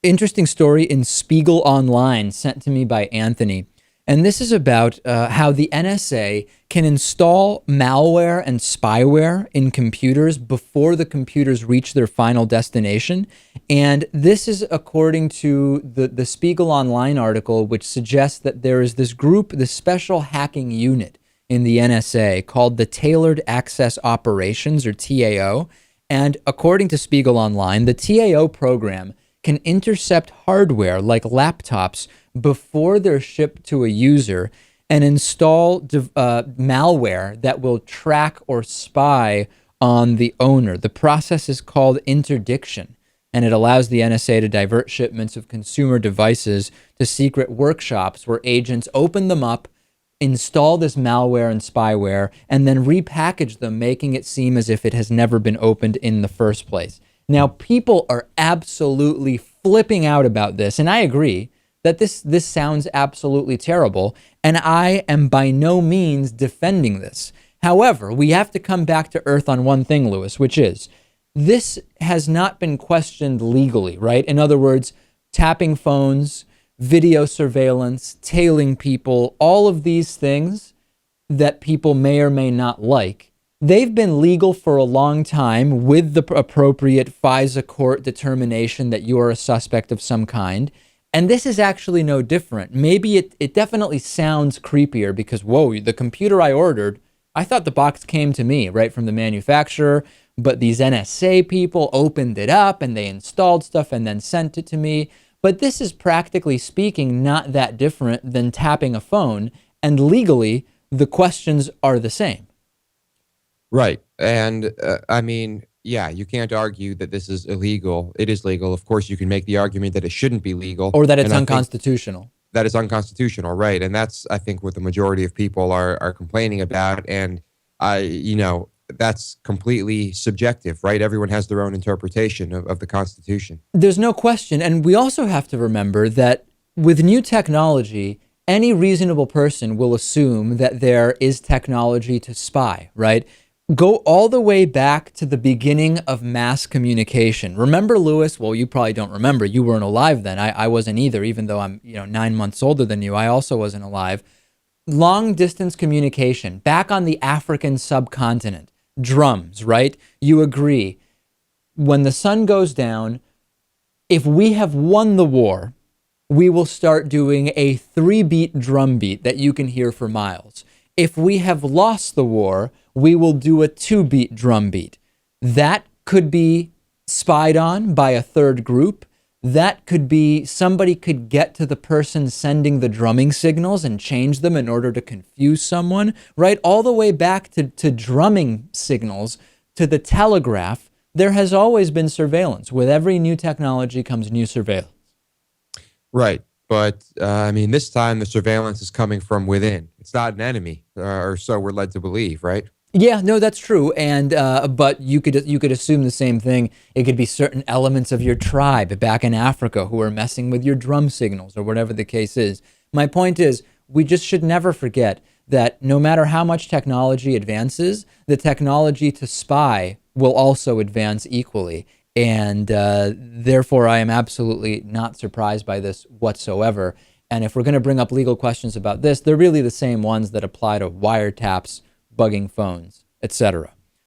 interesting story in Spiegel Online sent to me by Anthony. And this is about how the NSA can install malware and spyware in computers before the computers reach their final destination. And this is according to the Spiegel Online article, which suggests that there is this group, this special hacking unit in the NSA called the Tailored Access Operations, or TAO. And according to Spiegel Online, the TAO program can intercept hardware like laptops before they're shipped to a user and install malware that will track or spy on the owner. The process is called interdiction, and it allows the NSA to divert shipments of consumer devices to secret workshops where agents open them up, install this malware and spyware, and then repackage them, making it seem as if it has never been opened in the first place. Now, people are absolutely flipping out about this, and I agree that this sounds absolutely terrible, and I am by no means defending this. However, we have to come back to earth on one thing, Lewis, which is this has not been questioned legally, right? In other words, tapping phones, video surveillance, tailing people, all of these things that people may or may not like, they've been legal for a long time with the appropriate FISA court determination that you are a suspect of some kind. And this is actually no different. Maybe it definitely sounds creepier because, whoa, the computer I ordered, I thought the box came to me, right, from the manufacturer, but these NSA people opened it up and they installed stuff and then sent it to me. But this is, practically speaking, not that different than tapping a phone, and legally, the questions are the same. Right. And I mean, yeah, you can't argue that this is illegal. It is legal. Of course, you can make the argument that it shouldn't be legal. Or that it's unconstitutional. That is unconstitutional, right? And that's, I think, what the majority of people are complaining about. And, that's completely subjective, right? Everyone has their own interpretation of the Constitution. There's no question. And we also have to remember that with new technology, any reasonable person will assume that there is technology to spy, right? Go all the way back to the beginning of mass communication. Remember, Lewis? Well, you probably don't remember. You weren't alive then. I wasn't either, even though I'm 9 months older than you. I also wasn't alive. Long distance communication back on the African subcontinent. Drums, right? You agree. When the sun goes down, if we have won the war, we will start doing a 3-beat drum beat that you can hear for miles. If we have lost the war, we will do a 2-beat drum beat. That could be spied on by a third group. That could be somebody could get to the person sending the drumming signals and change them in order to confuse someone, right? All the way back to drumming signals, to the telegraph, there has always been surveillance. With every new technology comes new surveillance. Right. But, this time the surveillance is coming from within. It's not an enemy, or so we're led to believe, right? Yeah, no, that's true. And but you could assume the same thing. It could be certain elements of your tribe back in Africa who are messing with your drum signals or whatever the case is. My point is, we just should never forget that no matter how much technology advances, the technology to spy will also advance equally. And therefore, I am absolutely not surprised by this whatsoever. And if we're going to bring up legal questions about this, they're really the same ones that apply to wiretaps, bugging phones, etc.